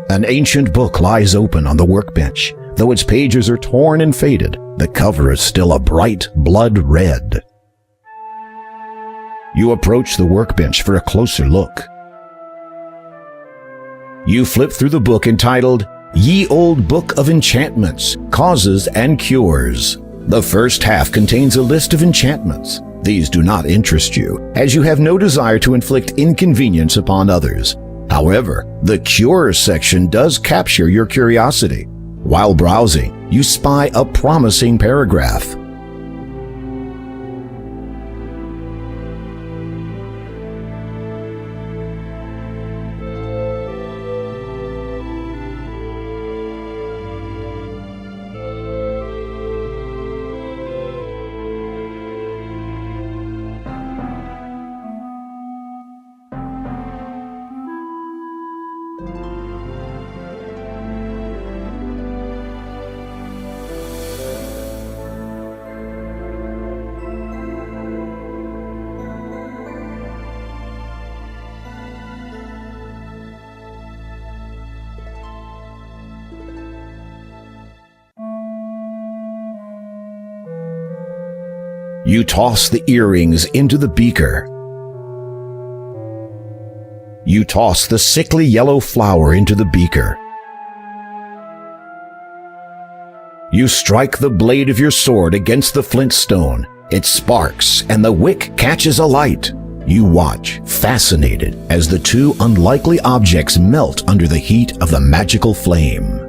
An ancient book lies open on the workbench. Though its pages are torn and faded, the cover is still a bright blood red. You approach the workbench for a closer look. You flip through the book entitled, Ye Old Book of Enchantments, Causes and Cures. The first half contains a list of enchantments. These do not interest you, as you have no desire to inflict inconvenience upon others. However, the Cures section does capture your curiosity. While browsing, you spy a promising paragraph. You toss the earrings into the beaker. You toss the sickly yellow flower into the beaker. You strike the blade of your sword against the flint stone. It sparks, and the wick catches alight. You watch, fascinated, as the two unlikely objects melt under the heat of the magical flame.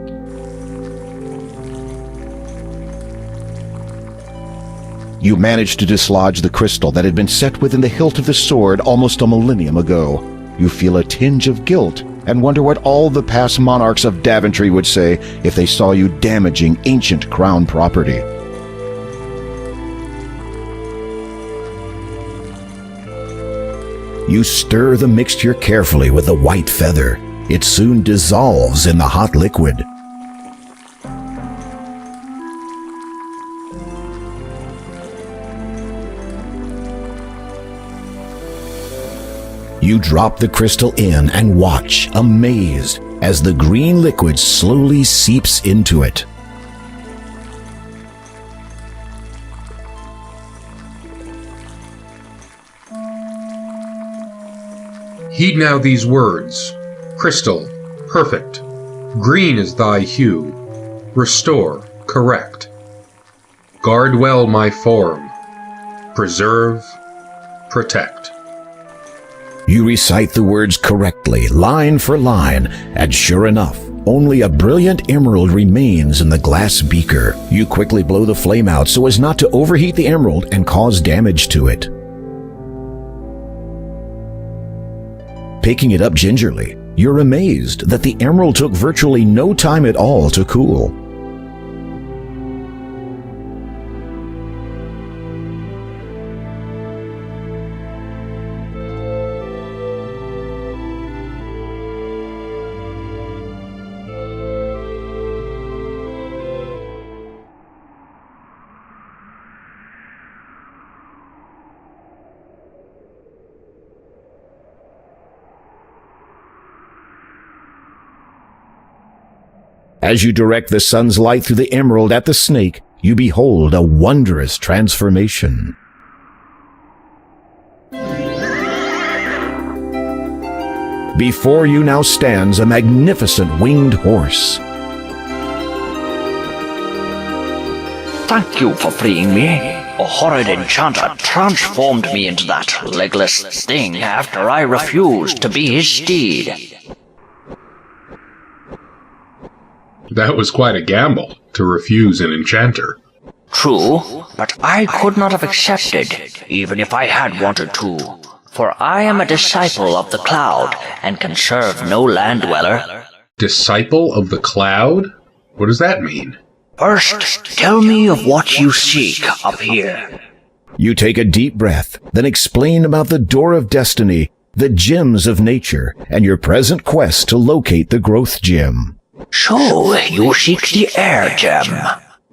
You manage to dislodge the crystal that had been set within the hilt of the sword almost a millennium ago. You feel a tinge of guilt and wonder what all the past monarchs of Daventry would say if they saw you damaging ancient crown property. You stir the mixture carefully with a white feather. It soon dissolves in the hot liquid. You drop the crystal in and watch, amazed, as the green liquid slowly seeps into it. Heed now these words. Crystal, perfect. Green is thy hue. Restore, correct. Guard well my form. Preserve, protect. You recite the words correctly, line for line, and sure enough, only a brilliant emerald remains in the glass beaker. You quickly blow the flame out so as not to overheat the emerald and cause damage to it. Picking it up gingerly, you're amazed that the emerald took virtually no time at all to cool. As you direct the sun's light through the emerald at the snake, you behold a wondrous transformation. Before you now stands a magnificent winged horse. Thank you for freeing me. A horrid enchanter transformed me into that legless thing after I refused to be his steed. That was quite a gamble, to refuse an enchanter. True, but I could not have accepted, even if I had wanted to. For I am a disciple of the cloud, and can serve no land dweller. Disciple of the cloud? What does that mean? First, tell me of what you seek up here. You take a deep breath, then explain about the Door of Destiny, the gems of nature, and your present quest to locate the growth gem. So, you seek the air gem?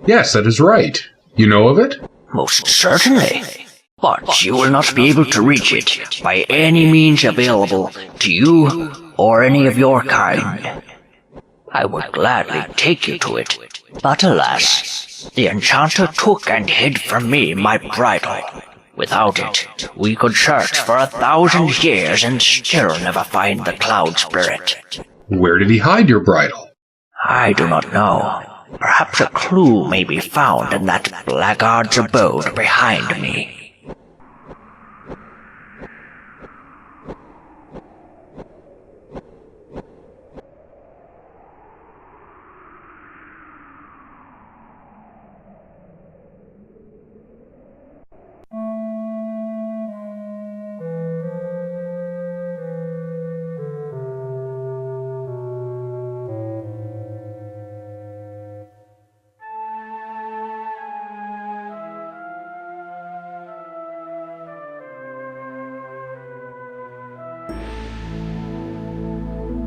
Yes, that is right. You know of it? Most certainly. But you will not be able to reach it by any means available to you or any of your kind. I would gladly take you to it. But alas, the enchanter took and hid from me my bridle. Without it, we could search for 1,000 years and still never find the cloud spirit. Where did he hide your bridle? I do not know. Perhaps a clue may be found in that blackguard's abode behind me.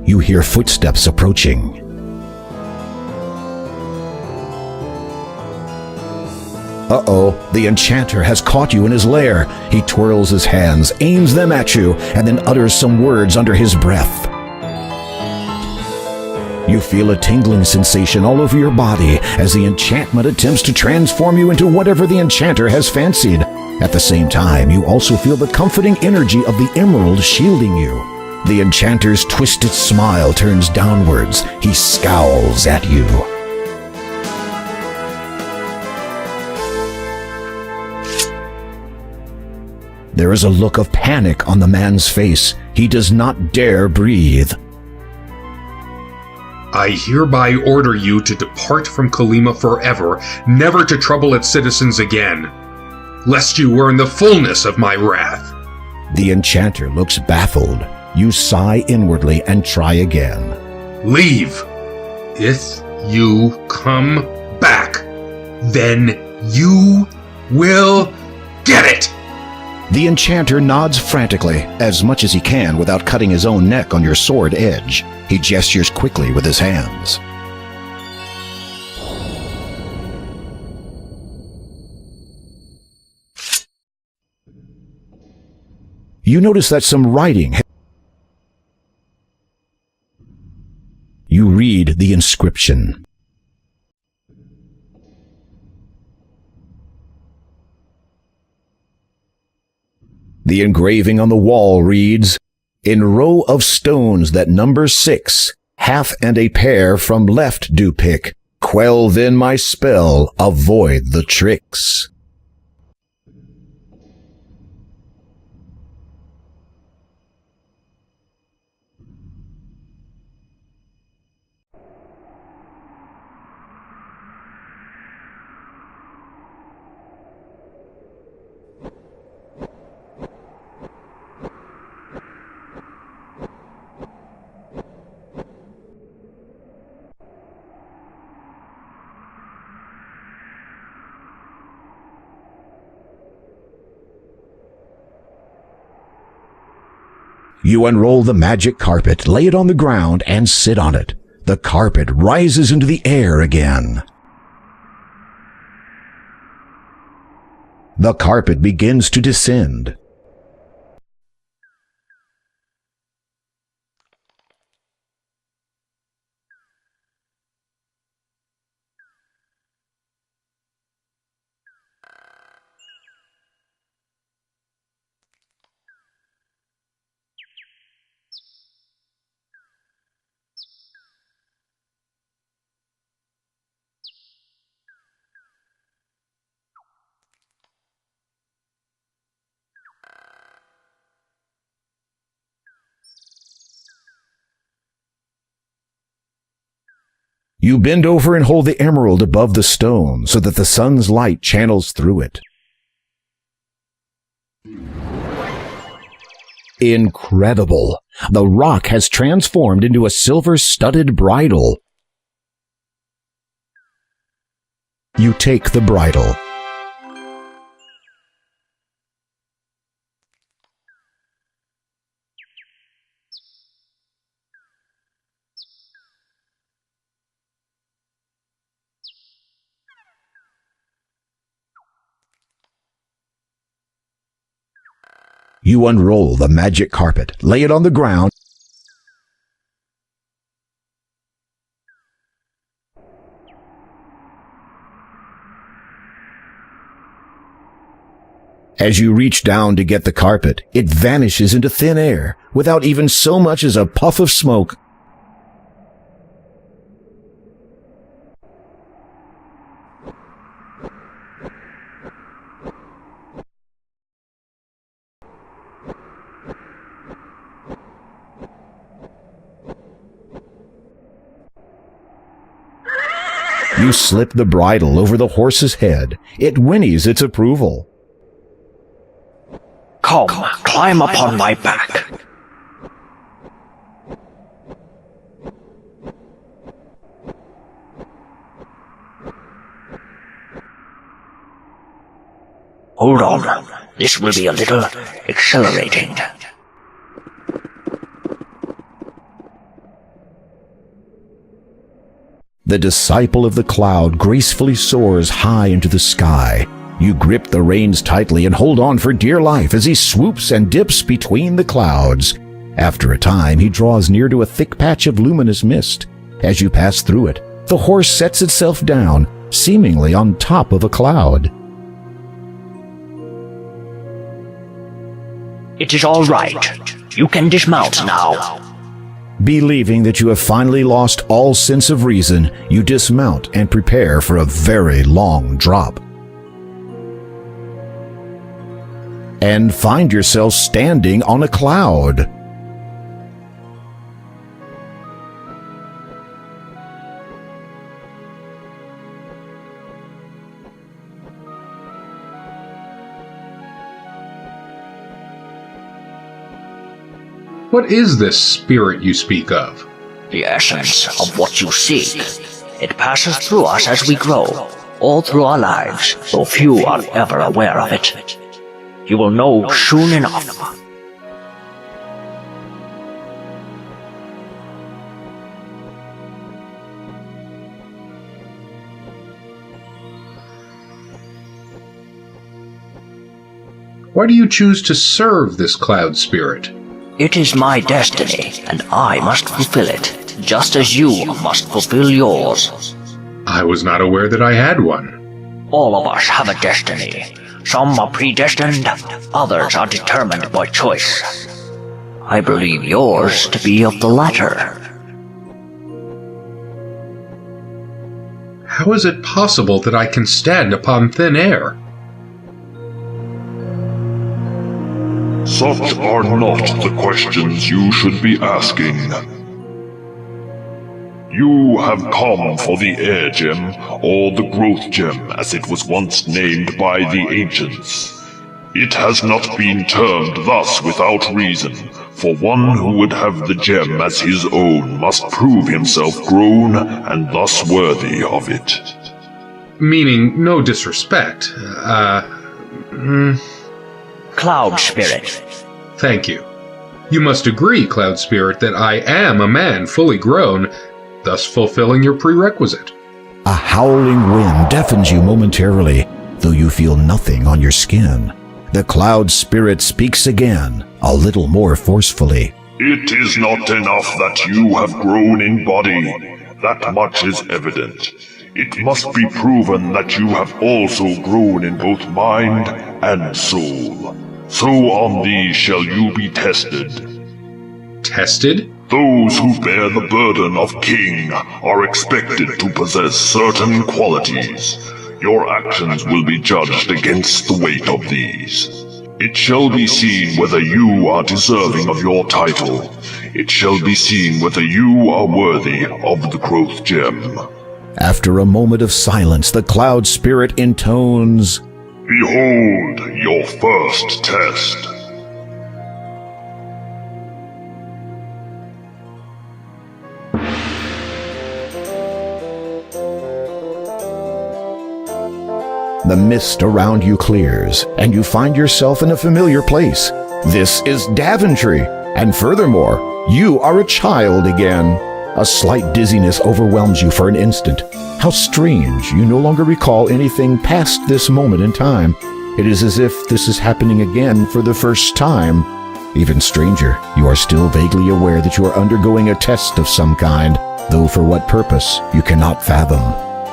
You hear footsteps approaching. Uh-oh, the enchanter has caught you in his lair. He twirls his hands, aims them at you, and then utters some words under his breath. You feel a tingling sensation all over your body as the enchantment attempts to transform you into whatever the enchanter has fancied. At the same time, you also feel the comforting energy of the emerald shielding you. The enchanter's twisted smile turns downwards. He scowls at you. There is a look of panic on the man's face. He does not dare breathe. I hereby order you to depart from Kalima forever, never to trouble its citizens again, lest you earn the fullness of my wrath. The enchanter looks baffled. You sigh inwardly and try again. Leave. If you come back, then you will get it. The enchanter nods frantically, as much as he can without cutting his own neck on your sword edge. He gestures quickly with his hands. You notice that some writing. You read the inscription. The engraving on the wall reads, "In row of stones that number 6, half and a pair from left do pick. Quell then my spell, avoid the tricks." You unroll the magic carpet, lay it on the ground, and sit on it. The carpet rises into the air again. The carpet begins to descend. You bend over and hold the emerald above the stone so that the sun's light channels through it. Incredible! The rock has transformed into a silver-studded bridle. You take the bridle. You unroll the magic carpet, lay it on the ground, As you reach down to get the carpet, it vanishes into thin air without even so much as a puff of smoke. You slip the bridle over the horse's head. It whinnies its approval. Come, climb upon my back. Hold on. This will be a little exhilarating. The disciple of the cloud gracefully soars high into the sky. You grip the reins tightly and hold on for dear life as he swoops and dips between the clouds. After a time, he draws near to a thick patch of luminous mist. As you pass through it, the horse sets itself down, seemingly on top of a cloud. It is all right. You can dismount now. Believing that you have finally lost all sense of reason, you dismount and prepare for a very long drop. And find yourself standing on a cloud. What is this spirit you speak of? The essence of what you seek. It passes through us as we grow, all through our lives, though few are ever aware of it. You will know soon enough. Why do you choose to serve this cloud spirit? It is my destiny, and I must fulfill it, just as you must fulfill yours. I was not aware that I had one. All of us have a destiny. Some are predestined, others are determined by choice. I believe yours to be of the latter. How is it possible that I can stand upon thin air? Such are not the questions you should be asking. You have come for the Air Gem, or the Growth Gem as it was once named by the ancients. It has not been termed thus without reason, for one who would have the gem as his own must prove himself grown and thus worthy of it. Meaning, no disrespect. Cloud Spirit. Thank you. You must agree, Cloud Spirit, that I am a man fully grown, thus fulfilling your prerequisite. A howling wind deafens you momentarily, though you feel nothing on your skin. The cloud spirit speaks again, a little more forcefully. It is not enough that you have grown in body. That much is evident. It must be proven that you have also grown in both mind and soul. So on these shall you be tested. Tested? Those who bear the burden of king are expected to possess certain qualities. Your actions will be judged against the weight of these. It shall be seen whether you are deserving of your title. It shall be seen whether you are worthy of the Growth Gem. After a moment of silence, the cloud spirit intones, Behold your first test. The mist around you clears, and you find yourself in a familiar place. This is Daventry, and furthermore, you are a child again. A slight dizziness overwhelms you for an instant. How strange, you no longer recall anything past this moment in time. It is as if this is happening again for the first time. Even stranger, you are still vaguely aware that you are undergoing a test of some kind, though for what purpose you cannot fathom.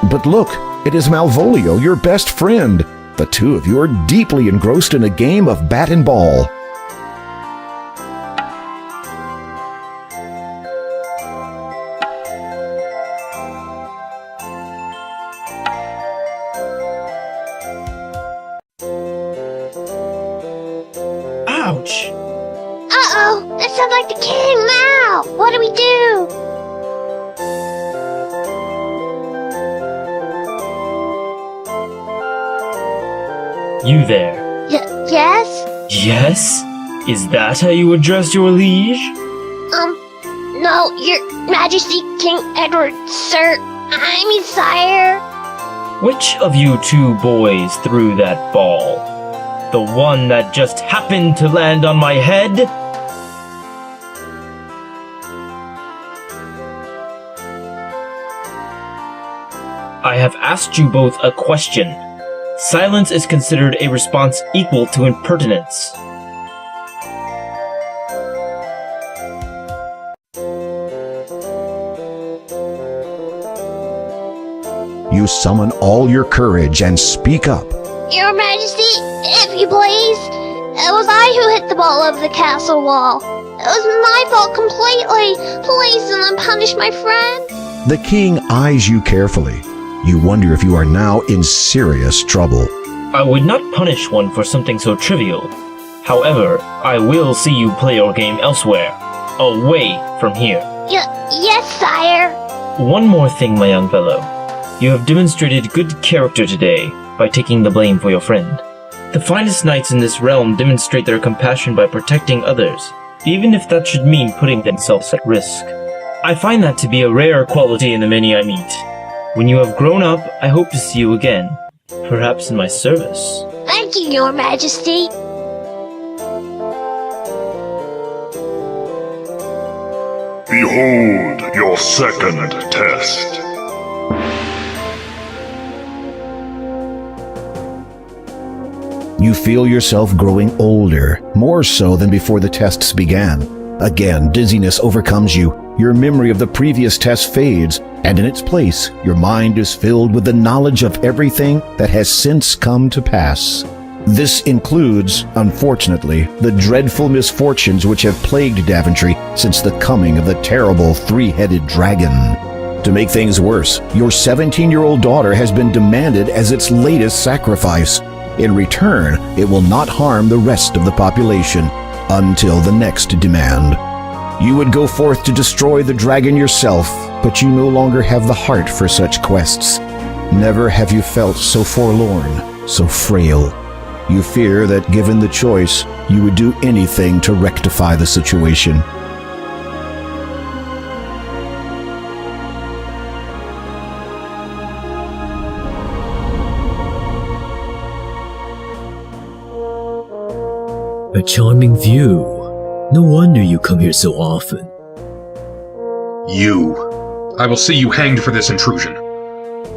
But look, it is Malvolio, your best friend. The two of you are deeply engrossed in a game of bat and ball. Ouch! Uh-oh! That sounds like the king now! What do we do? You there. Yes? Yes? Is that how you address your liege? No, your majesty, King Edward, sir. I mean, sire. Which of you two boys threw that ball? The one that just happened to land on my head? I have asked you both a question. Silence is considered a response equal to impertinence. You summon all your courage and speak up. Your majesty, if you please. It was I who hit the ball over the castle wall. It was my fault completely. Please do not punish my friend. The king eyes you carefully. You wonder if you are now in serious trouble. I would not punish one for something so trivial. However, I will see you play your game elsewhere, away from here. Yes, sire. One more thing, my young fellow. You have demonstrated good character today by taking the blame for your friend. The finest knights in this realm demonstrate their compassion by protecting others, even if that should mean putting themselves at risk. I find that to be a rare quality in the many I meet. When you have grown up, I hope to see you again, perhaps in my service. Thank you, your majesty. Behold your second test. You feel yourself growing older, more so than before the tests began. Again, dizziness overcomes you. Your memory of the previous test fades, and in its place, your mind is filled with the knowledge of everything that has since come to pass. This includes, unfortunately, the dreadful misfortunes which have plagued Daventry since the coming of the terrible three-headed dragon. To make things worse, your 17-year-old daughter has been demanded as its latest sacrifice. In return, it will not harm the rest of the population until the next demand. You would go forth to destroy the dragon yourself, but you no longer have the heart for such quests. Never have you felt so forlorn, so frail. You fear that given the choice, you would do anything to rectify the situation. A charming view. No wonder you come here so often. You. I will see you hanged for this intrusion.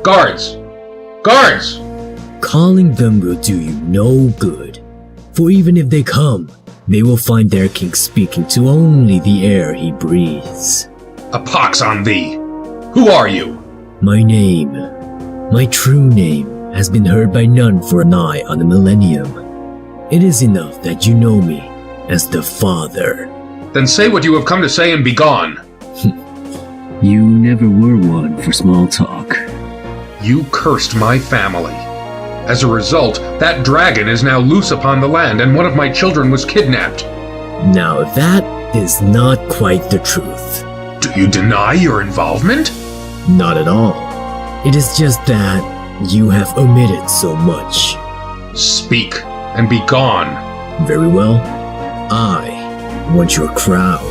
Guards! Guards! Calling them will do you no good. For even if they come, they will find their king speaking to only the air he breathes. A pox on thee! Who are you? My name, my true name, has been heard by none for nigh on a millennium. It is enough that you know me as the Father. Then say what you have come to say and be gone. You never were one for small talk. You cursed my family. As a result, that dragon is now loose upon the land and one of my children was kidnapped. Now that is not quite the truth. Do you deny your involvement? Not at all. It is just that you have omitted so much. Speak and be gone. Very well. I want your crown.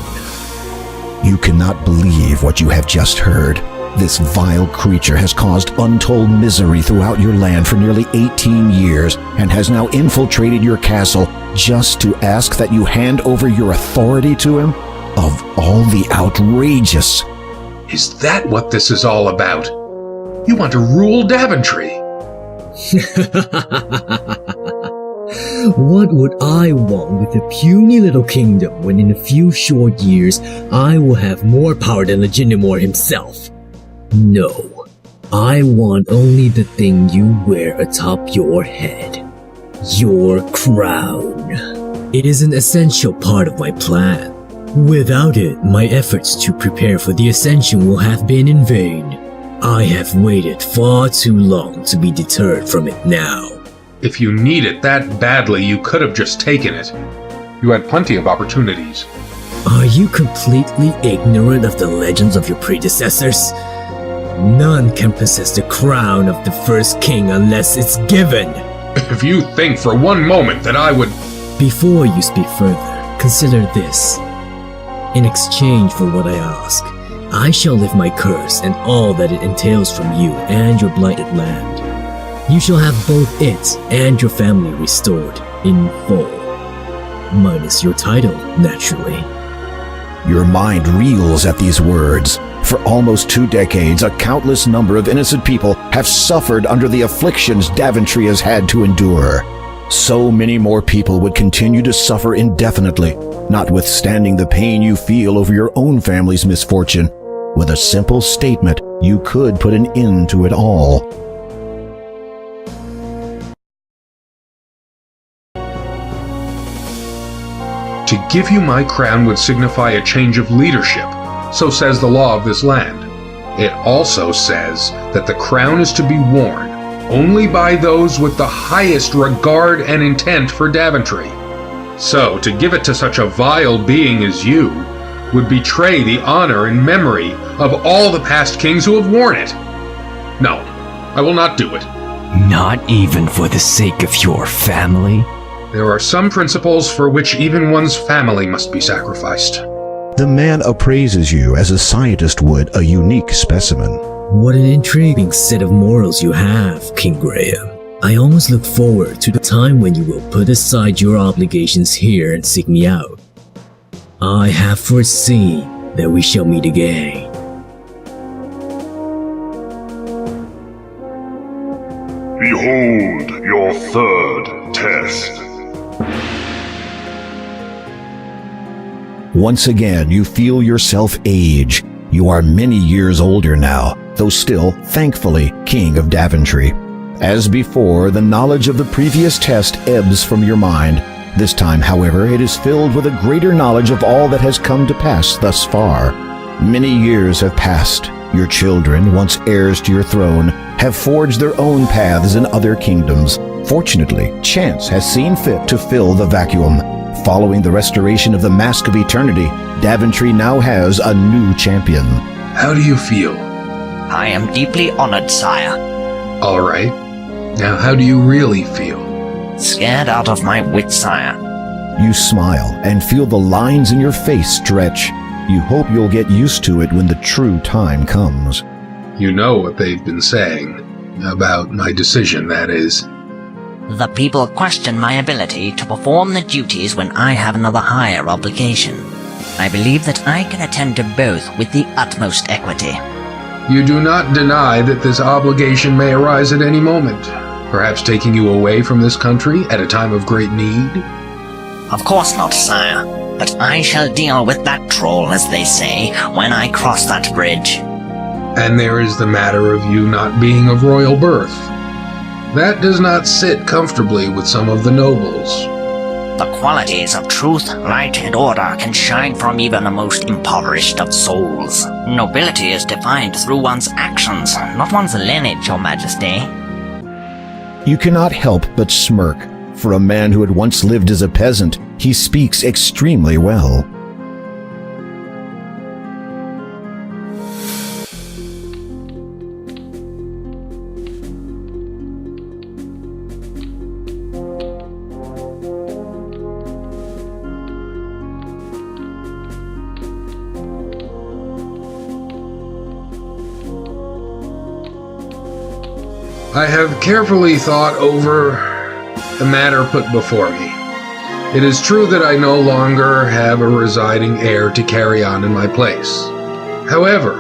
You cannot believe what you have just heard. This vile creature has caused untold misery throughout your land for nearly 18 years and has now infiltrated your castle just to ask that you hand over your authority to him? Of all the outrageous... Is that what this is all about? You want to rule Daventry? What would I want with a puny little kingdom when in a few short years I will have more power than Legitimor himself? No, I want only the thing you wear atop your head. Your crown. It is an essential part of my plan. Without it, my efforts to prepare for the ascension will have been in vain. I have waited far too long to be deterred from it now. If you need it that badly, you could have just taken it. You had plenty of opportunities. Are you completely ignorant of the legends of your predecessors? None can possess the crown of the first king unless it's given. If you think for one moment that I would... Before you speak further, consider this. In exchange for what I ask, I shall lift my curse and all that it entails from you and your blighted land. You shall have both it and your family restored in full. Minus your title, naturally. Your mind reels at these words. For almost 2 decades, a countless number of innocent people have suffered under the afflictions Daventry has had to endure. So many more people would continue to suffer indefinitely, notwithstanding the pain you feel over your own family's misfortune. With a simple statement, you could put an end to it all. To give you my crown would signify a change of leadership, so says the law of this land. It also says that the crown is to be worn only by those with the highest regard and intent for Daventry. So, to give it to such a vile being as you would betray the honor and memory of all the past kings who have worn it. No, I will not do it. Not even for the sake of your family? There are some principles for which even one's family must be sacrificed. The man appraises you as a scientist would a unique specimen. What an intriguing set of morals you have, King Graham. I almost look forward to the time when you will put aside your obligations here and seek me out. I have foreseen that we shall meet again. Behold your third test. Once again, you feel yourself age. You are many years older now, though still, thankfully, King of Daventry. As before, the knowledge of the previous test ebbs from your mind. This time, however, it is filled with a greater knowledge of all that has come to pass thus far. Many years have passed. Your children, once heirs to your throne, have forged their own paths in other kingdoms. Fortunately, chance has seen fit to fill the vacuum. Following the restoration of the Mask of Eternity, Daventry now has a new champion. How do you feel? I am deeply honored, sire. All right. Now, how do you really feel? Scared out of my wits, sire. You smile and feel the lines in your face stretch. You hope you'll get used to it when the true time comes. You know what they've been saying about my decision, that is. The people question my ability to perform the duties when I have another higher obligation. I believe that I can attend to both with the utmost equity. You do not deny that this obligation may arise at any moment, perhaps taking you away from this country at a time of great need? Of course not, sire, but I shall deal with that troll, as they say, when I cross that bridge. And there is the matter of you not being of royal birth. That does not sit comfortably with some of the nobles. The qualities of truth, light, and order can shine from even the most impoverished of souls. Nobility is defined through one's actions, not one's lineage, Your Majesty. You cannot help but smirk. For a man who had once lived as a peasant, he speaks extremely well. I have carefully thought over the matter put before me. It is true that I no longer have a residing heir to carry on in my place. However,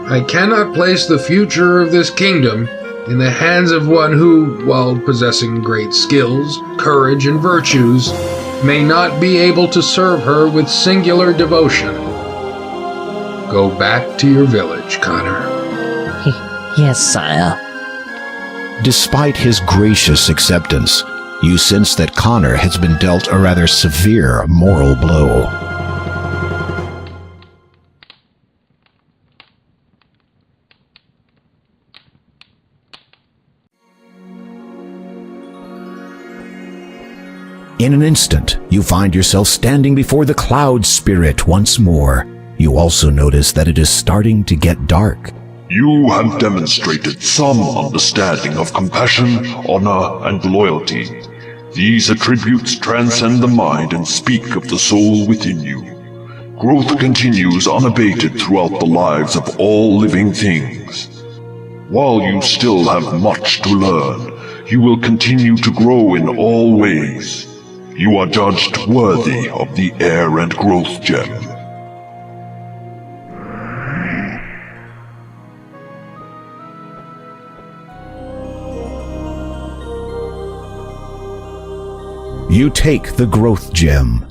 I cannot place the future of this kingdom in the hands of one who, while possessing great skills, courage, and virtues, may not be able to serve her with singular devotion. Go back to your village, Connor. Yes, sire. Despite his gracious acceptance, you sense that Connor has been dealt a rather severe moral blow. In an instant, you find yourself standing before the cloud spirit once more. You also notice that it is starting to get dark. You have demonstrated some understanding of compassion, honor, and loyalty. These attributes transcend the mind and speak of the soul within you. Growth continues unabated throughout the lives of all living things. While you still have much to learn, you will continue to grow in all ways. You are judged worthy of the Heir and Growth Gem. You take the Growth Gem.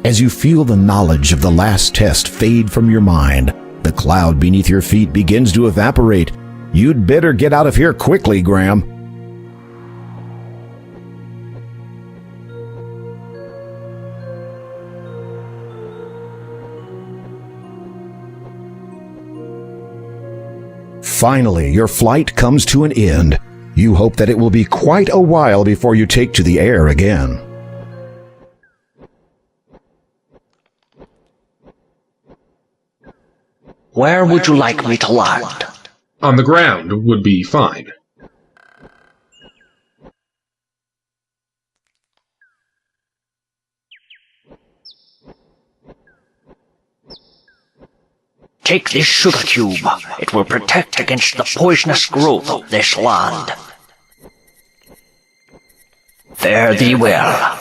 As you feel the knowledge of the last test fade from your mind, the cloud beneath your feet begins to evaporate. You'd better get out of here quickly, Graham. Finally, your flight comes to an end. You hope that it will be quite a while before you take to the air again. Where would you like me to land? On the ground would be fine. Take this sugar cube. It will protect against the poisonous growth of this land. Fare thee well.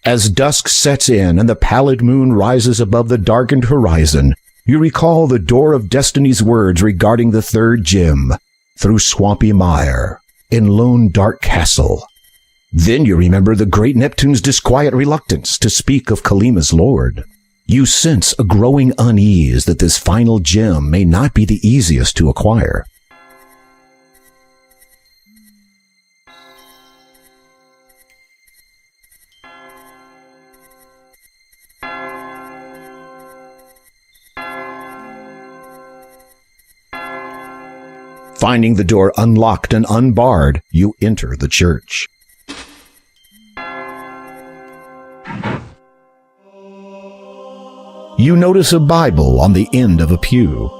As dusk sets in and the pallid moon rises above the darkened horizon, you recall the Door of Destiny's words regarding the third gem, through swampy mire, in lone dark castle. Then you remember the great Neptune's disquiet reluctance to speak of Kalima's lord. You sense a growing unease that this final gem may not be the easiest to acquire. Finding the door unlocked and unbarred, you enter the church. You notice a Bible on the end of a pew.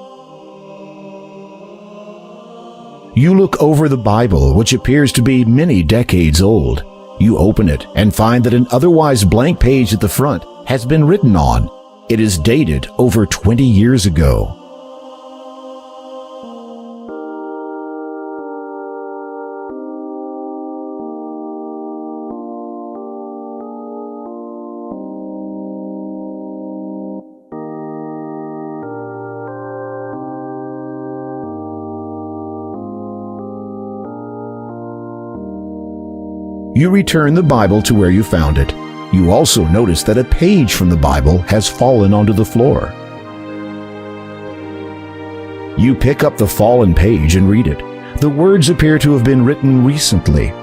You look over the Bible, which appears to be many decades old. You open it and find that an otherwise blank page at the front has been written on. It is dated over 20 years ago. You return the Bible to where you found it. You also notice that a page from the Bible has fallen onto the floor. You pick up the fallen page and read it. The words appear to have been written recently.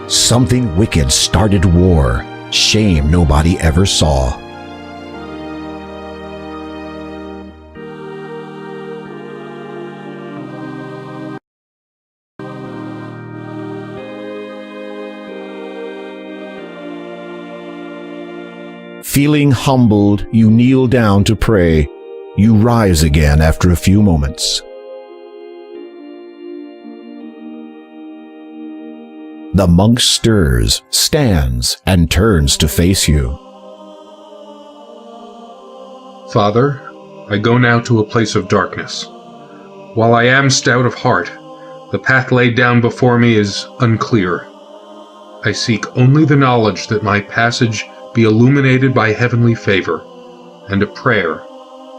Something wicked started war. Shame nobody ever saw. Feeling humbled, you kneel down to pray. You rise again after a few moments. The monk stirs, stands, and turns to face you. Father, I go now to a place of darkness. While I am stout of heart, the path laid down before me is unclear. I seek only the knowledge that my passage be illuminated by heavenly favor, and a prayer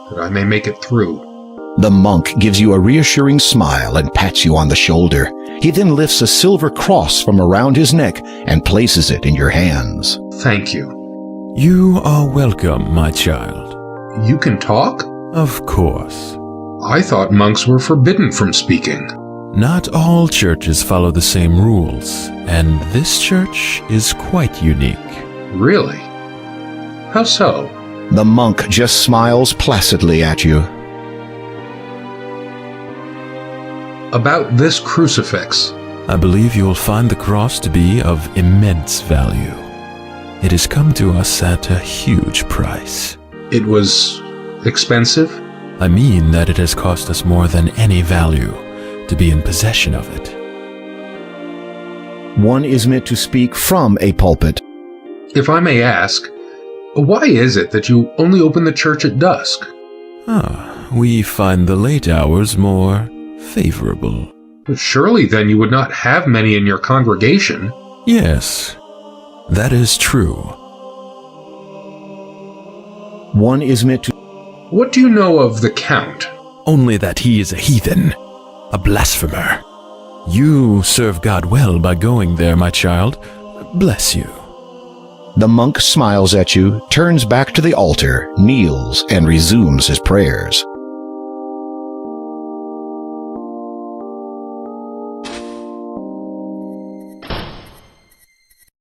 that I may make it through. The monk gives you a reassuring smile and pats you on the shoulder. He then lifts a silver cross from around his neck and places it in your hands. Thank you. You are welcome, my child. You can talk? Of course. I thought monks were forbidden from speaking. Not all churches follow the same rules, and this church is quite unique. Really? How so? The monk just smiles placidly at you. About this crucifix. I believe you will find the cross to be of immense value. It has come to us at a huge price. It was expensive? I mean that it has cost us more than any value to be in possession of it. One is meant to speak from a pulpit. If I may ask, why is it that you only open the church at dusk? We find the late hours more favorable. Surely then you would not have many in your congregation. Yes, that is true. One is meant to... What do you know of the Count? Only that he is a heathen, a blasphemer. You serve God well by going there, my child. Bless you. The monk smiles at you, turns back to the altar, kneels, and resumes his prayers.